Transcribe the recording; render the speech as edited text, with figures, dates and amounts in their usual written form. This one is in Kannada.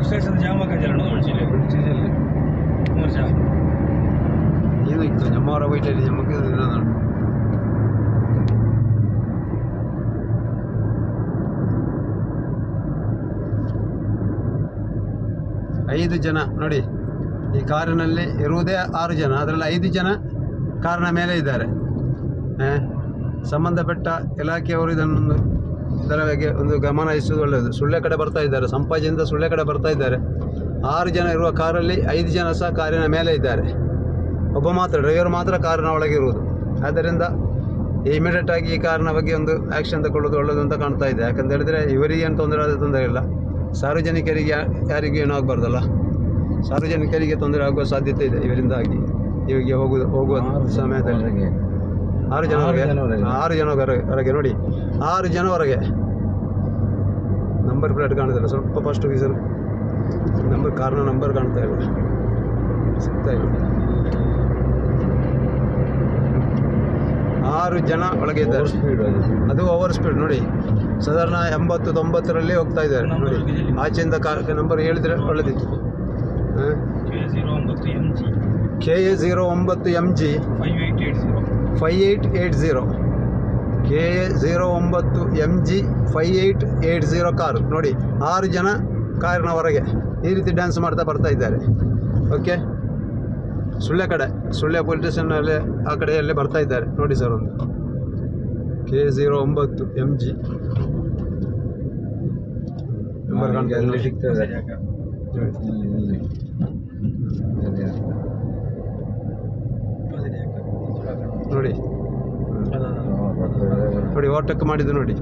ಸ್ಟೇಷನ್ ಜಾಮ್ ಆಗಿದೆಯಲ್ಲ ನೋಡಿ ಬಿಡ್ಚಿದಲ್ಲಿ ಮೂರ್ಜ ಏನು ಇತ್ತು ನಮ್ಮವರ ವೈಟಲ್ಲಿ ನಮಗೆ ನೋಡಿ 5 ಜನ ನೋಡಿ ಈ ಕಾರಿನಲ್ಲಿ ಇರುವುದೇ 6 ಜನ ಅದರಲ್ಲಿ 5 ಜನ ಕಾರಿನ ಮೇಲೆ ಇದ್ದಾರೆ ಸಂಬಂಧಪಟ್ಟ ಇಲಾಖೆಯವರು ಇದನ್ನೊಂದು ಇದರ ಬಗ್ಗೆ ಒಂದು ಗಮನ ಹರಿಸುವುದು ಒಳ್ಳೆಯದು ಸುಳ್ಳೆ ಕಡೆ ಬರ್ತಾ ಇದ್ದಾರೆ ಸಂಪಾಜಿಯಿಂದ ಸುಳ್ಳೆ ಕಡೆ ಬರ್ತಾ ಇದ್ದಾರೆ 6 ಜನ ಇರುವ ಕಾರಲ್ಲಿ 5 ಜನ ಸಹ ಕಾರಿನ ಮೇಲೆ ಇದ್ದಾರೆ ಒಬ್ಬ ಮಾತ್ರ ಡ್ರೈವರ್ ಮಾತ್ರ ಕಾರಿನ ಒಳಗೆ ಇರುವುದು ಆದ್ದರಿಂದ ಇಮಿಡಿಯೇಟ್ ಆಗಿ ಈ ಕಾರಿನ ಬಗ್ಗೆ ಒಂದು ಆ್ಯಕ್ಷನ್ ತಗೊಳ್ಳೋದು ಒಳ್ಳೆಯದು ಅಂತ ಕಾಣ್ತಾ ಇದೆ ಯಾಕಂತ ಹೇಳಿದರೆ ಇವರಿಗೆ ಏನು ತೊಂದರೆ ಇಲ್ಲ ಸಾರ್ವಜನಿಕರಿಗೆ ಯಾರಿಗೂ ಏನೂ ಆಗಬಾರ್ದಲ್ಲ ಸಾರ್ವಜನಿಕರಿಗೆ ತೊಂದರೆ ಆಗುವ ಸಾಧ್ಯತೆ ಇದೆ ಇವರಿಂದಾಗಿ ಇವಿಗೆ ಹೋಗುವ ಸಮಯದಲ್ಲಿ 6 ಜನವರೆಗೆ ನೋಡಿ 6 ಜನವರೆಗೆ ನಂಬರ್ ಪ್ಲೇಟ್ ಕಾಣುತ್ತಿಲ್ಲ ಸ್ವಲ್ಪ ಫಸ್ಟ್ ವೀಸರ್ ಕಾರ್ನ ನಂಬರ್ ಕಾಣ್ತಾ ಇಲ್ಲ ಸಿಗ್ತಾ ಇಲ್ಲ 6 ಜನ ಒಳಗೆ ಇದ್ದಾರೆ ಅದು ಓವರ್ ಸ್ಪೀಡ್ ನೋಡಿ ಸಾಧಾರಣ 80-90ರಲ್ಲಿ ಹೋಗ್ತಾ ಇದ್ದಾರೆ ನೋಡಿ ಆಚೆಯಿಂದ ನಂಬರ್ ಹೇಳಿದರೆ ಒಳ್ಳೆದಿತ್ತು KA09MG 5880 KA09MG 5880 ಕಾರು ನೋಡಿ 6 ಜನ ಕಾರಿನ ಹೊರಗೆ ಈ ರೀತಿ ಡ್ಯಾನ್ಸ್ ಮಾಡ್ತಾ ಬರ್ತಾ ಇದ್ದಾರೆ ಓಕೆ ಸುಳ್ಳೆ ಪೊಲೀಸ್ ಸ್ಟೇಷನ್ನಲ್ಲಿ ಆ ಕಡೆಯಲ್ಲೇ ಬರ್ತಾ ಇದ್ದಾರೆ ನೋಡಿ ಸರ್ ಒಂದು KA09MG ನಂಬರ್ ಕಾಣ್ತಾ ಸಿಗ್ತದೆ ನೋಡಿ ಓವರ್ಟೇಕ್ ಮಾಡಿದ್ದು ನೋಡಿ